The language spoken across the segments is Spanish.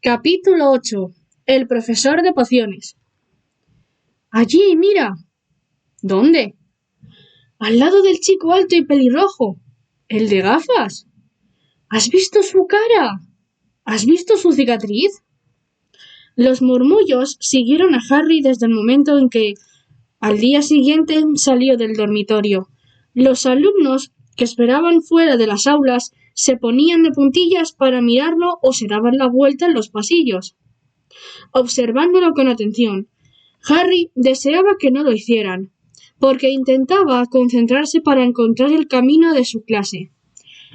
Capítulo 8. El profesor de pociones. Allí, mira. ¿Dónde? Al lado del chico alto y pelirrojo. ¿El de gafas? ¿Has visto su cara? ¿Has visto su cicatriz? Los murmullos siguieron a Harry desde el momento en que, al día siguiente, salió del dormitorio. Los alumnos que esperaban fuera de las aulas se ponían de puntillas para mirarlo o se daban la vuelta en los pasillos, observándolo con atención. Harry deseaba que no lo hicieran, porque intentaba concentrarse para encontrar el camino de su clase.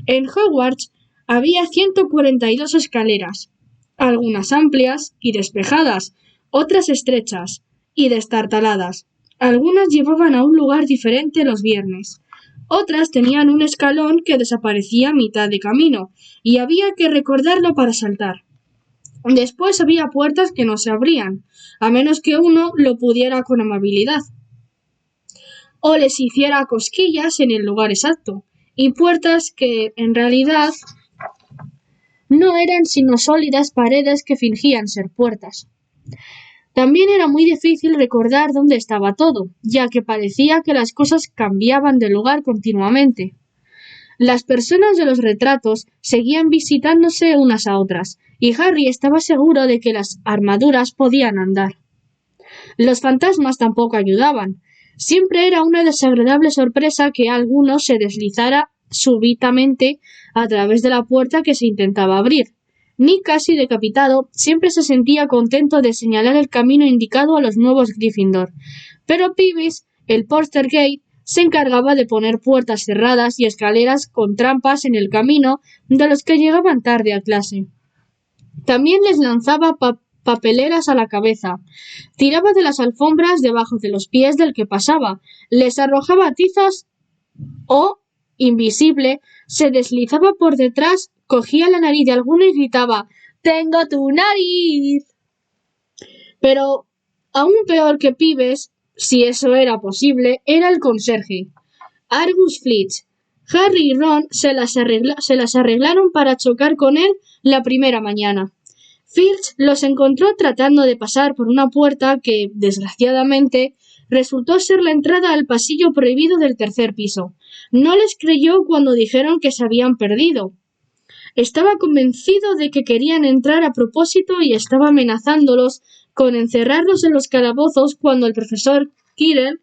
En Hogwarts había 142 escaleras, algunas amplias y despejadas, otras estrechas y destartaladas. Algunas llevaban a un lugar diferente los viernes. Otras tenían un escalón que desaparecía a mitad de camino, y había que recordarlo para saltar. Después había puertas que no se abrían, a menos que uno lo pudiera con amabilidad, o les hiciera cosquillas en el lugar exacto, y puertas que, en realidad, no eran sino sólidas paredes que fingían ser puertas. También era muy difícil recordar dónde estaba todo, ya que parecía que las cosas cambiaban de lugar continuamente. Las personas de los retratos seguían visitándose unas a otras, y Harry estaba seguro de que las armaduras podían andar. Los fantasmas tampoco ayudaban. Siempre era una desagradable sorpresa que alguno se deslizara súbitamente a través de la puerta que se intentaba abrir. Nick, casi decapitado, siempre se sentía contento de señalar el camino indicado a los nuevos Gryffindor, pero Peeves, el Poltergeist, se encargaba de poner puertas cerradas y escaleras con trampas en el camino de los que llegaban tarde a clase. También les lanzaba papeleras a la cabeza, tiraba de las alfombras debajo de los pies del que pasaba, les arrojaba tizas o, invisible, se deslizaba por detrás, cogía la nariz de alguno y gritaba «¡Tengo tu nariz!». Pero, aún peor que Peeves, si eso era posible, era el conserje, Argus Filch. Harry y Ron se las arreglaron para chocar con él la primera mañana. Filch los encontró tratando de pasar por una puerta que, desgraciadamente, resultó ser la entrada al pasillo prohibido del tercer piso. No les creyó cuando dijeron que se habían perdido. Estaba convencido de que querían entrar a propósito y estaba amenazándolos con encerrarlos en los calabozos cuando el profesor Quirrell,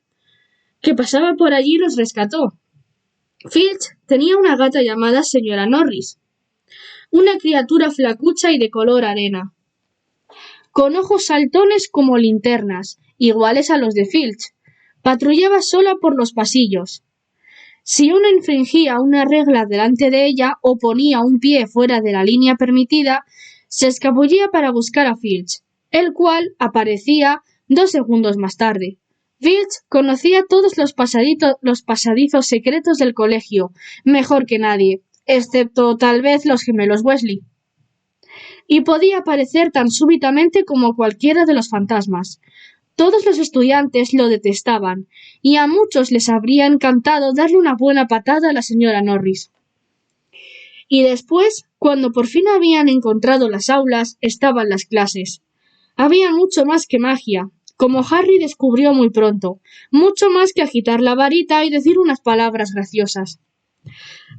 que pasaba por allí, los rescató. Filch tenía una gata llamada señora Norris, una criatura flacucha y de color arena, con ojos saltones como linternas, iguales a los de Filch. Patrullaba sola por los pasillos. Si uno infringía una regla delante de ella o ponía un pie fuera de la línea permitida, se escabullía para buscar a Filch, el cual aparecía 2 segundos más tarde. Filch conocía todos los pasadizos secretos del colegio, mejor que nadie, excepto tal vez los gemelos Weasley, y podía aparecer tan súbitamente como cualquiera de los fantasmas. Todos los estudiantes lo detestaban, y a muchos les habría encantado darle una buena patada a la señora Norris. Y después, cuando por fin habían encontrado las aulas, estaban las clases. Había mucho más que magia, como Harry descubrió muy pronto, mucho más que agitar la varita y decir unas palabras graciosas.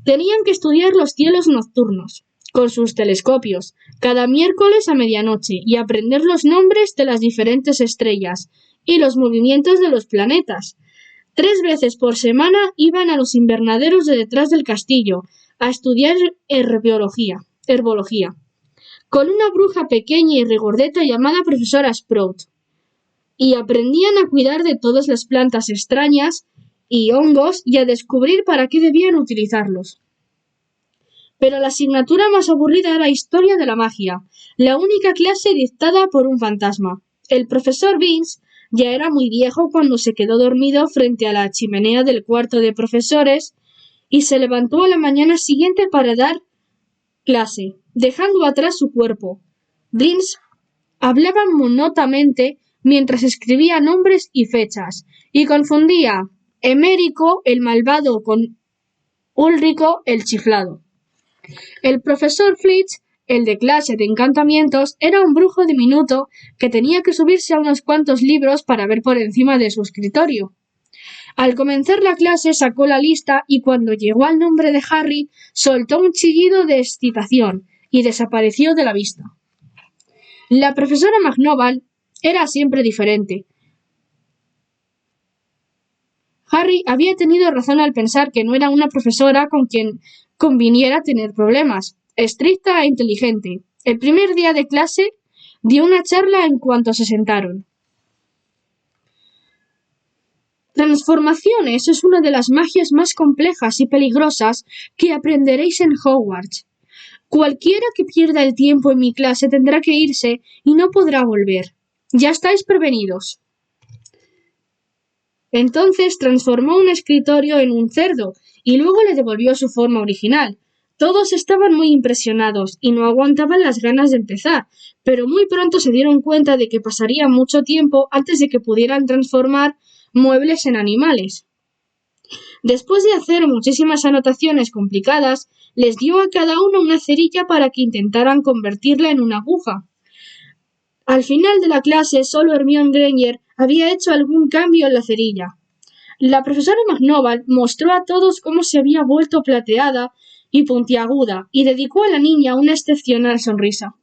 Tenían que estudiar los cielos nocturnos, con sus telescopios, cada miércoles a medianoche, y aprender los nombres de las diferentes estrellas y los movimientos de los planetas. 3 veces por semana iban a los invernaderos de detrás del castillo a estudiar herbología, con una bruja pequeña y regordeta llamada profesora Sprout, y aprendían a cuidar de todas las plantas extrañas y hongos y a descubrir para qué debían utilizarlos. Pero la asignatura más aburrida era Historia de la Magia, la única clase dictada por un fantasma. El profesor Binns ya era muy viejo cuando se quedó dormido frente a la chimenea del cuarto de profesores y se levantó a la mañana siguiente para dar clase, dejando atrás su cuerpo. Binns hablaba monótonamente mientras escribía nombres y fechas, y confundía Emérico el malvado con Ulrico el chiflado. El profesor Filch El de clase de encantamientos era un brujo diminuto que tenía que subirse a unos cuantos libros para ver por encima de su escritorio. Al comenzar la clase sacó la lista y cuando llegó al nombre de Harry soltó un chillido de excitación y desapareció de la vista. La profesora McGonagall era siempre diferente. Harry había tenido razón al pensar que no era una profesora con quien conviniera tener problemas. Estricta e inteligente. El primer día de clase dio una charla en cuanto se sentaron. Transformaciones es una de las magias más complejas y peligrosas que aprenderéis en Hogwarts. Cualquiera que pierda el tiempo en mi clase tendrá que irse y no podrá volver. Ya estáis prevenidos. Entonces transformó un escritorio en un cerdo y luego le devolvió su forma original. Todos estaban muy impresionados y no aguantaban las ganas de empezar, pero muy pronto se dieron cuenta de que pasaría mucho tiempo antes de que pudieran transformar muebles en animales. Después de hacer muchísimas anotaciones complicadas, les dio a cada uno una cerilla para que intentaran convertirla en una aguja. Al final de la clase, solo Hermione Granger había hecho algún cambio en la cerilla. La profesora McGonagall mostró a todos cómo se había vuelto plateada y puntiaguda y dedicó a la niña una excepcional sonrisa.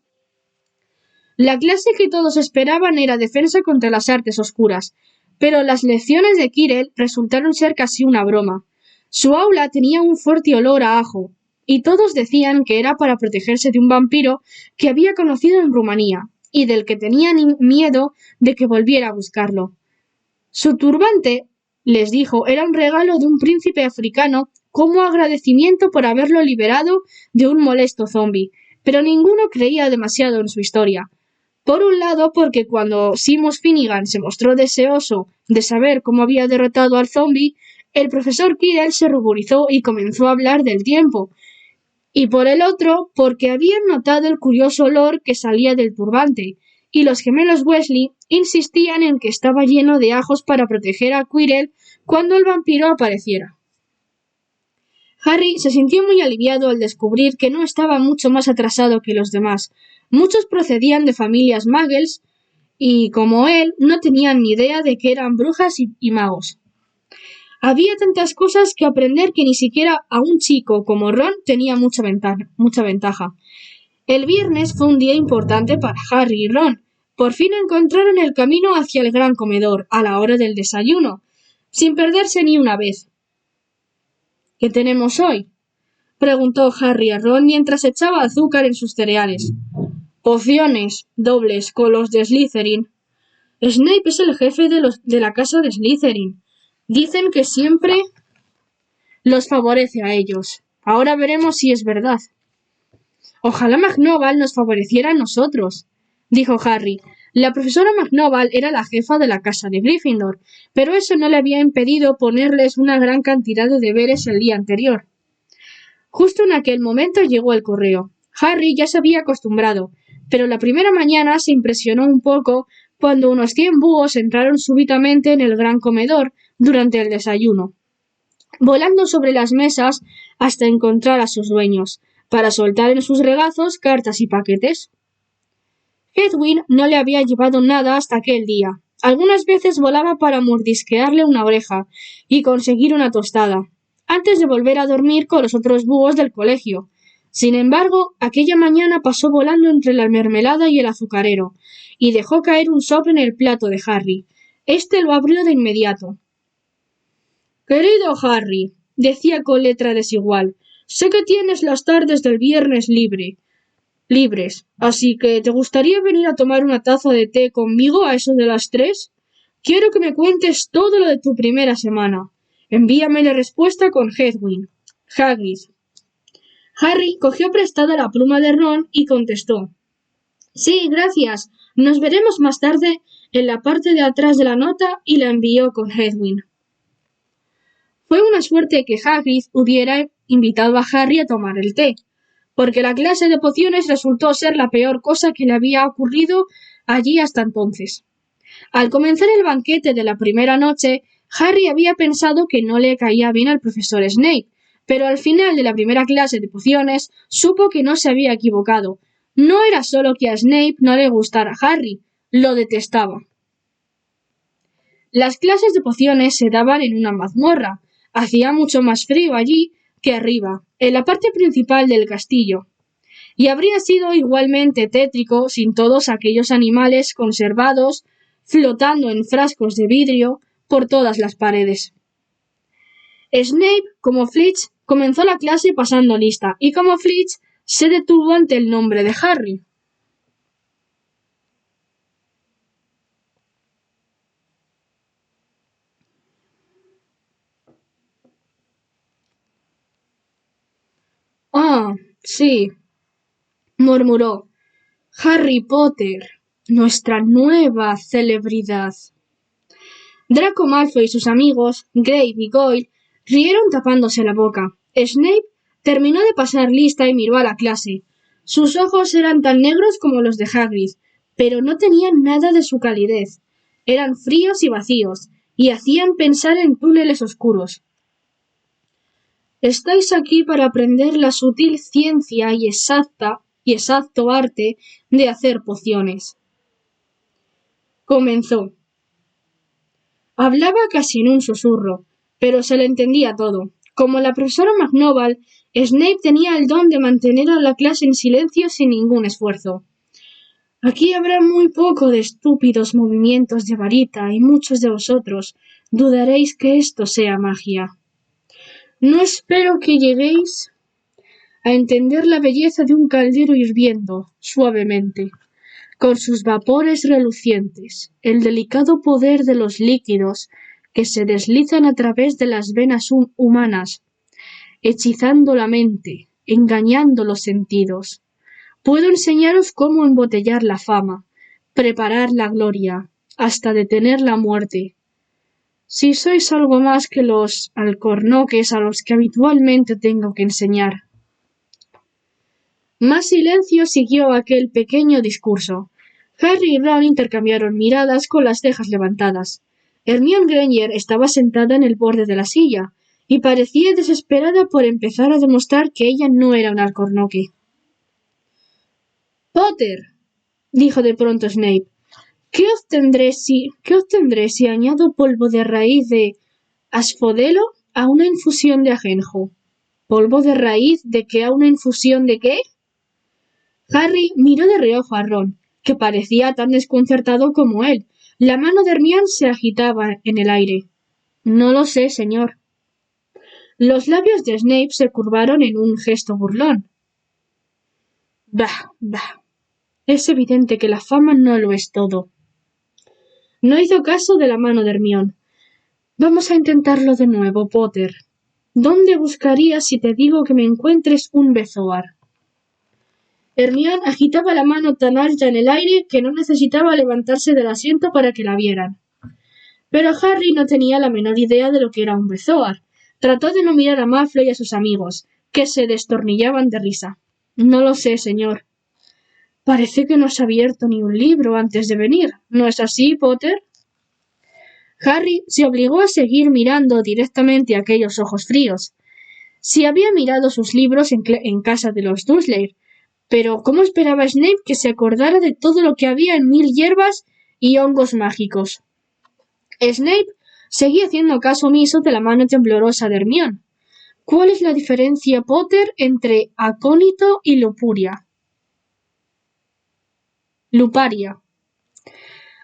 La clase que todos esperaban era defensa contra las artes oscuras, pero las lecciones de Quirrell resultaron ser casi una broma. Su aula tenía un fuerte olor a ajo, y todos decían que era para protegerse de un vampiro que había conocido en Rumanía, y del que tenían miedo de que volviera a buscarlo. Su turbante, les dijo, era un regalo de un príncipe africano como agradecimiento por haberlo liberado de un molesto zombi, pero ninguno creía demasiado en su historia. Por un lado, porque cuando Seamus Finnegan se mostró deseoso de saber cómo había derrotado al zombi, el profesor Quirrell se ruborizó y comenzó a hablar del tiempo, y por el otro, porque habían notado el curioso olor que salía del turbante, y los gemelos Weasley insistían en que estaba lleno de ajos para proteger a Quirrell cuando el vampiro apareciera. Harry se sintió muy aliviado al descubrir que no estaba mucho más atrasado que los demás. Muchos procedían de familias muggles y, como él, no tenían ni idea de que eran brujas y magos. Había tantas cosas que aprender que ni siquiera a un chico como Ron tenía mucha ventaja. El viernes fue un día importante para Harry y Ron. Por fin encontraron el camino hacia el gran comedor, a la hora del desayuno, sin perderse ni una vez. ¿Qué tenemos hoy?, preguntó Harry a Ron mientras echaba azúcar en sus cereales. Pociones dobles con los de Slytherin. Snape es el jefe de la casa de Slytherin. Dicen que siempre los favorece a ellos. Ahora veremos si es verdad. Ojalá McGonagall nos favoreciera a nosotros, dijo Harry. La profesora McGonagall era la jefa de la casa de Gryffindor, pero eso no le había impedido ponerles una gran cantidad de deberes el día anterior. Justo en aquel momento llegó el correo. Harry ya se había acostumbrado, pero la primera mañana se impresionó un poco cuando unos 100 búhos entraron súbitamente en el gran comedor durante el desayuno, volando sobre las mesas hasta encontrar a sus dueños, para soltar en sus regazos cartas y paquetes. Hedwig no le había llevado nada hasta aquel día. Algunas veces volaba para mordisquearle una oreja y conseguir una tostada, antes de volver a dormir con los otros búhos del colegio. Sin embargo, aquella mañana pasó volando entre la mermelada y el azucarero, y dejó caer un sobre en el plato de Harry. Este lo abrió de inmediato. «Querido Harry», decía con letra desigual, «sé que tienes las tardes del viernes libres, así que ¿te gustaría venir a tomar una taza de té conmigo a eso de las 3? Quiero que me cuentes todo lo de tu primera semana. Envíame la respuesta con Hedwig. Hagrid». Harry cogió prestada la pluma de Ron y contestó. «Sí, gracias. Nos veremos más tarde en la parte de atrás de la nota», y la envió con Hedwig. Fue una suerte que Hagrid hubiera invitado a Harry a tomar el té, porque la clase de pociones resultó ser la peor cosa que le había ocurrido allí hasta entonces. Al comenzar el banquete de la primera noche, Harry había pensado que no le caía bien al profesor Snape, pero al final de la primera clase de pociones supo que no se había equivocado, No era solo que a Snape no le gustara Harry, lo detestaba. Las clases de pociones se daban en una mazmorra. Hacía mucho más frío allí que arriba, en la parte principal del castillo. Y habría sido igualmente tétrico sin todos aquellos animales conservados flotando en frascos de vidrio por todas las paredes. Snape, como Filch, comenzó la clase pasando lista, y como Filch se detuvo ante el nombre de Harry. Ah, sí, murmuró. Harry Potter, nuestra nueva celebridad. Draco Malfoy y sus amigos, Grape y Goyle, rieron tapándose la boca. Snape terminó de pasar lista y miró a la clase. Sus ojos eran tan negros como los de Hagrid, pero no tenían nada de su calidez. Eran fríos y vacíos, y hacían pensar en túneles oscuros. Estáis aquí para aprender la sutil ciencia y exacto arte de hacer pociones. Comenzó. Hablaba casi en un susurro, pero se le entendía todo. Como la profesora McNovell, Snape tenía el don de mantener a la clase en silencio sin ningún esfuerzo. Aquí habrá muy poco de estúpidos movimientos de varita y muchos de vosotros dudaréis que esto sea magia. No espero que lleguéis a entender la belleza de un caldero hirviendo suavemente, con sus vapores relucientes, el delicado poder de los líquidos que se deslizan a través de las venas humanas, hechizando la mente, engañando los sentidos. Puedo enseñaros cómo embotellar la fama, preparar la gloria, hasta detener la muerte. Si sois algo más que los alcornoques a los que habitualmente tengo que enseñar. Más silencio siguió aquel pequeño discurso. Harry y Ron intercambiaron miradas con las cejas levantadas. Hermione Granger estaba sentada en el borde de la silla, y parecía desesperada por empezar a demostrar que ella no era un alcornoque. Potter, dijo de pronto Snape, ¿qué obtendré si añado polvo de raíz de asfodelo a una infusión de ajenjo? ¿Polvo de raíz de qué a una infusión de qué? Harry miró de reojo a Ron, que parecía tan desconcertado como él. La mano de Hermione se agitaba en el aire. No lo sé, señor. Los labios de Snape se curvaron en un gesto burlón. Bah, bah. Es evidente que la fama no lo es todo. No hizo caso de la mano de Hermione. Vamos a intentarlo de nuevo, Potter. ¿Dónde buscarías si te digo que me encuentres un bezoar? Hermione agitaba la mano tan alta en el aire que no necesitaba levantarse del asiento para que la vieran. Pero Harry no tenía la menor idea de lo que era un bezoar. Trató de no mirar a Malfoy y a sus amigos, que se destornillaban de risa. No lo sé, señor. Parece que no has abierto ni un libro antes de venir. ¿No es así, Potter? Harry se obligó a seguir mirando directamente a aquellos ojos fríos. Sí había mirado sus libros en casa de los Dursley, pero ¿cómo esperaba Snape que se acordara de todo lo que había en 1000 hierbas y hongos mágicos? Snape seguía haciendo caso omiso de la mano temblorosa de Hermione. ¿Cuál es la diferencia, Potter, entre acónito y luparia?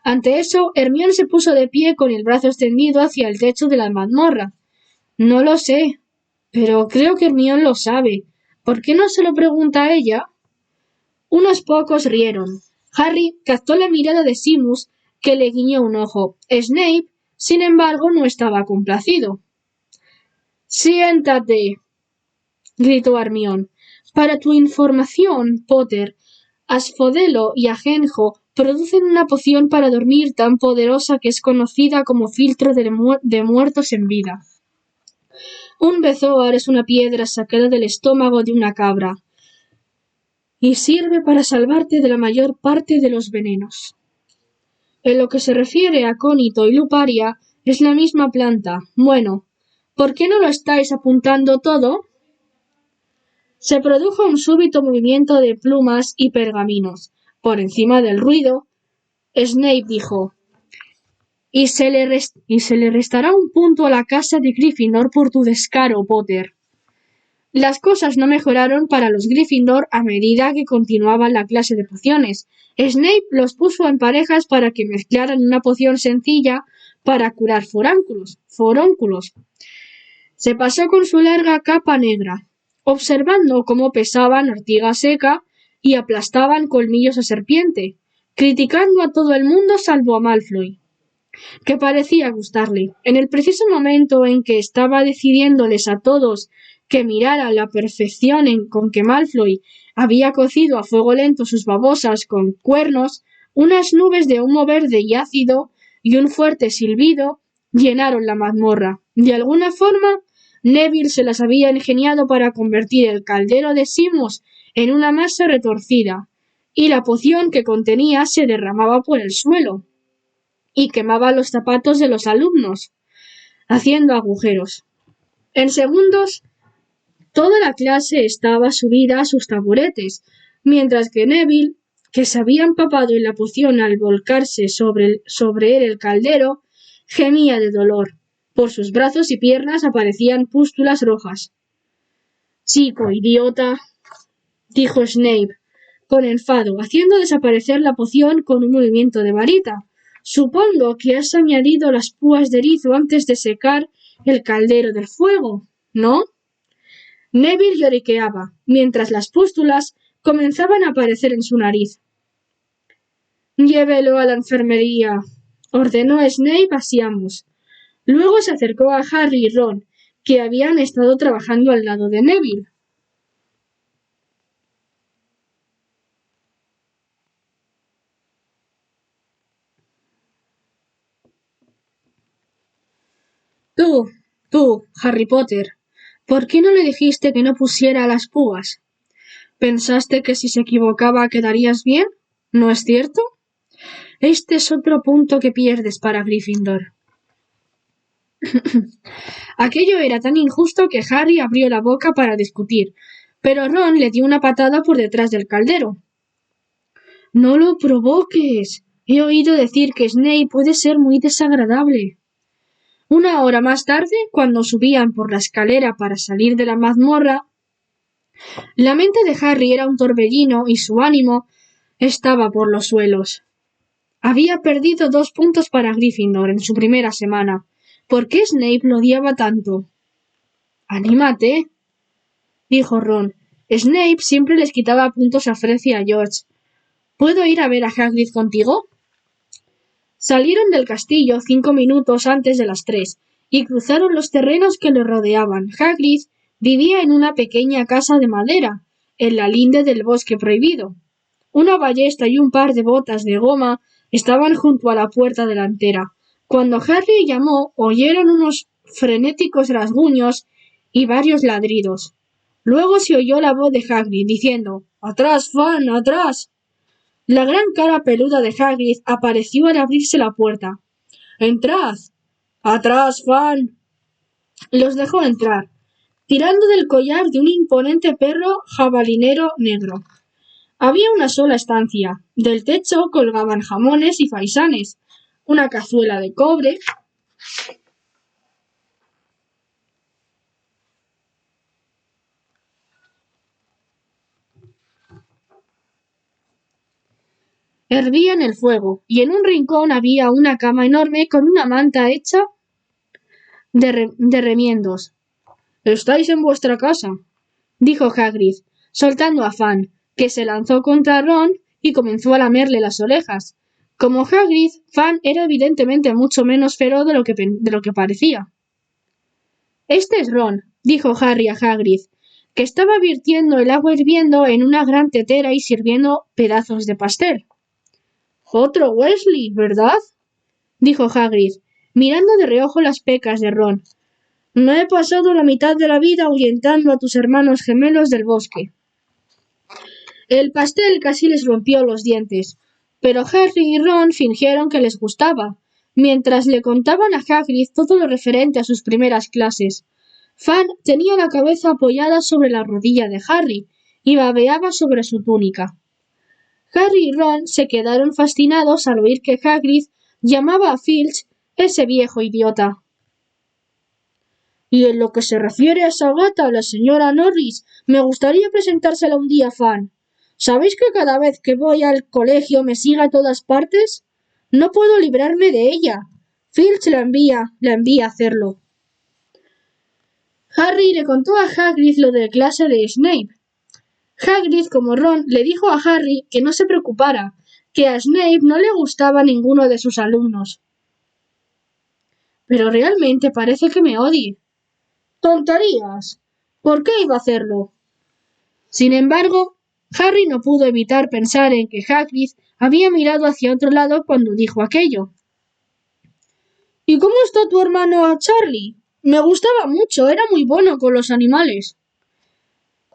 Ante eso, Hermione se puso de pie con el brazo extendido hacia el techo de la mazmorra. No lo sé, pero creo que Hermione lo sabe. ¿Por qué no se lo pregunta a ella? Unos pocos rieron. Harry captó la mirada de Seamus, que le guiñó un ojo. Snape, sin embargo, no estaba complacido. «Siéntate», gritó Hermione. «Para tu información, Potter, asfodelo y ajenjo producen una poción para dormir tan poderosa que es conocida como filtro de muertos en vida. Un bezoar es una piedra sacada del estómago de una cabra y sirve para salvarte de la mayor parte de los venenos. En lo que se refiere a acónito y luparia, es la misma planta. Bueno, ¿por qué no lo estáis apuntando todo?» Se produjo un súbito movimiento de plumas y pergaminos. Por encima del ruido, Snape dijo: y se le restará un punto a la casa de Gryffindor por tu descaro, Potter. Las cosas no mejoraron para los Gryffindor a medida que continuaba la clase de pociones. Snape los puso en parejas para que mezclaran una poción sencilla para curar forónculos. Se pasó con su larga capa negra, observando cómo pesaban ortiga seca y aplastaban colmillos de serpiente, criticando a todo el mundo salvo a Malfoy, que parecía gustarle. En el preciso momento en que estaba decidiéndoles a todos que miraran la perfección con que Malfoy había cocido a fuego lento sus babosas con cuernos, unas nubes de humo verde y ácido y un fuerte silbido llenaron la mazmorra. De alguna forma, Neville se las había ingeniado para convertir el caldero de Simus en una masa retorcida, y la poción que contenía se derramaba por el suelo y quemaba los zapatos de los alumnos, haciendo agujeros. En segundos, toda la clase estaba subida a sus taburetes, mientras que Neville, que se había empapado en la poción al volcarse sobre él el caldero, gemía de dolor. Por sus brazos y piernas aparecían pústulas rojas. «Chico idiota», dijo Snape, con enfado, haciendo desaparecer la poción con un movimiento de varita. «Supongo que has añadido las púas de erizo antes de secar el caldero del fuego, ¿no?» Neville lloriqueaba, mientras las pústulas comenzaban a aparecer en su nariz. «Llévelo a la enfermería», ordenó Snape a Siamus. Luego se acercó a Harry y Ron, que habían estado trabajando al lado de Neville. Tú, Harry Potter, ¿por qué no le dijiste que no pusiera las púas? ¿Pensaste que si se equivocaba quedarías bien? ¿No es cierto? Este es otro punto que pierdes para Gryffindor. Aquello era tan injusto que Harry abrió la boca para discutir, pero Ron le dio una patada por detrás del caldero. «No lo provoques. He oído decir que Snape puede ser muy desagradable». Una hora más tarde, cuando subían por la escalera para salir de la mazmorra, la mente de Harry era un torbellino y su ánimo estaba por los suelos. Había perdido 2 puntos para Gryffindor en su primera semana. ¿Por qué Snape lo odiaba tanto? «Anímate», dijo Ron. Snape siempre les quitaba puntos a Fred y a George. ¿Puedo ir a ver a Hagrid contigo? Salieron del castillo 5 minutos antes de las 3 y cruzaron los terrenos que le rodeaban. Hagrid vivía en una pequeña casa de madera, en la linde del bosque prohibido. Una ballesta y un par de botas de goma estaban junto a la puerta delantera. Cuando Harry llamó, oyeron unos frenéticos rasguños y varios ladridos. Luego se oyó la voz de Hagrid diciendo: «¡Atrás, Fan, atrás!». La gran cara peluda de Hagrid apareció al abrirse la puerta. «¡Entrad! ¡Atrás, Fan!». Los dejó entrar, tirando del collar de un imponente perro jabalinero negro. Había una sola estancia. Del techo colgaban jamones y faisanes, una cazuela de cobre, hervía en el fuego, y en un rincón había una cama enorme con una manta hecha de remiendos. «¿Estáis en vuestra casa?», dijo Hagrid, soltando a Fan, que se lanzó contra Ron y comenzó a lamerle las orejas. Como Hagrid, Fan era evidentemente mucho menos feroz de lo que parecía. «Este es Ron», dijo Harry a Hagrid, que estaba virtiendo el agua hirviendo en una gran tetera y sirviendo pedazos de pastel. «Otro Weasley, ¿verdad?», dijo Hagrid, mirando de reojo las pecas de Ron. «No he pasado la mitad de la vida ahuyentando a tus hermanos gemelos del bosque». El pastel casi les rompió los dientes, pero Harry y Ron fingieron que les gustaba, mientras le contaban a Hagrid todo lo referente a sus primeras clases. Fan tenía la cabeza apoyada sobre la rodilla de Harry y babeaba sobre su túnica. Harry y Ron se quedaron fascinados al oír que Hagrid llamaba a Filch ese viejo idiota. Y en lo que se refiere a esa gata, la señora Norris, me gustaría presentársela un día, Fan. ¿Sabéis que cada vez que voy al colegio me sigue a todas partes? No puedo librarme de ella. Filch la envía a hacerlo. Harry le contó a Hagrid lo de clase de Snape. Hagrid, como Ron, le dijo a Harry que no se preocupara, que a Snape no le gustaba ninguno de sus alumnos. Pero realmente parece que me odie. ¡Tonterías! ¿Por qué iba a hacerlo? Sin embargo, Harry no pudo evitar pensar en que Hagrid había mirado hacia otro lado cuando dijo aquello. ¿Y cómo está tu hermano Charlie? Me gustaba mucho, era muy bueno con los animales.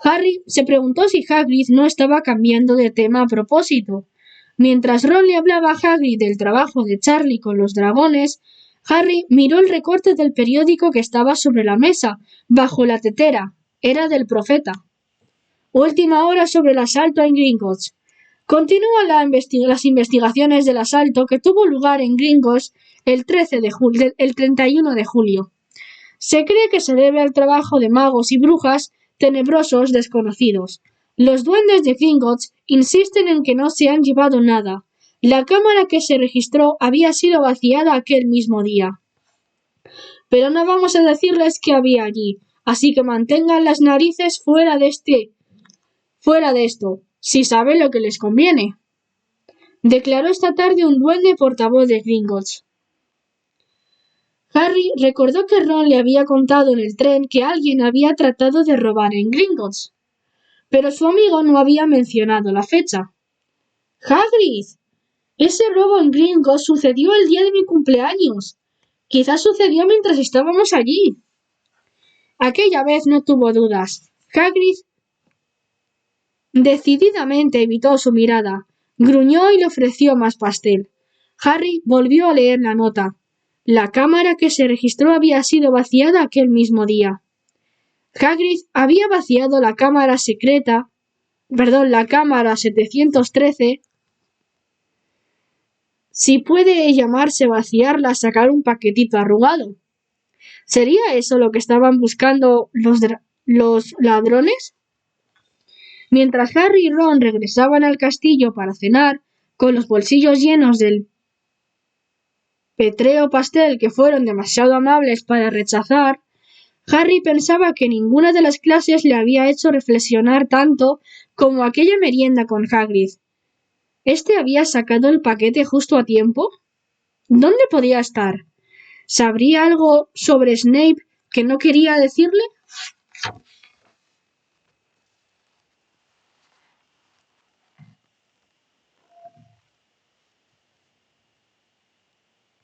Harry se preguntó si Hagrid no estaba cambiando de tema a propósito. Mientras Ron le hablaba a Hagrid del trabajo de Charlie con los dragones, Harry miró el recorte del periódico que estaba sobre la mesa, bajo la tetera. Era del Profeta. Última hora sobre el asalto en Gringotts. Continúan las investigaciones del asalto que tuvo lugar en Gringotts el 31 de julio. Se cree que se debe al trabajo de magos y brujas tenebrosos desconocidos. Los duendes de Gringotts insisten en que no se han llevado nada. La cámara que se registró había sido vaciada aquel mismo día. Pero no vamos a decirles qué había allí, así que mantengan las narices fuera de esto, si saben lo que les conviene. Declaró esta tarde un duende portavoz de Gringotts. Harry recordó que Ron le había contado en el tren que alguien había tratado de robar en Gringotts, pero su amigo no había mencionado la fecha. ¡Hagrid! Ese robo en Gringotts sucedió el día de mi cumpleaños. Quizás sucedió mientras estábamos allí. Aquella vez no tuvo dudas. Hagrid decididamente evitó su mirada, gruñó y le ofreció más pastel. Harry volvió a leer la nota. La cámara que se registró había sido vaciada aquel mismo día. Hagrid había vaciado la cámara 713, si puede llamarse vaciarla, sacar un paquetito arrugado. ¿Sería eso lo que estaban buscando los ladrones? Mientras Harry y Ron regresaban al castillo para cenar, con los bolsillos llenos del pétreo pastel que fueron demasiado amables para rechazar, Harry pensaba que ninguna de las clases le había hecho reflexionar tanto como aquella merienda con Hagrid. ¿Este había sacado el paquete justo a tiempo? ¿Dónde podía estar? ¿Sabría algo sobre Snape que no quería decirle?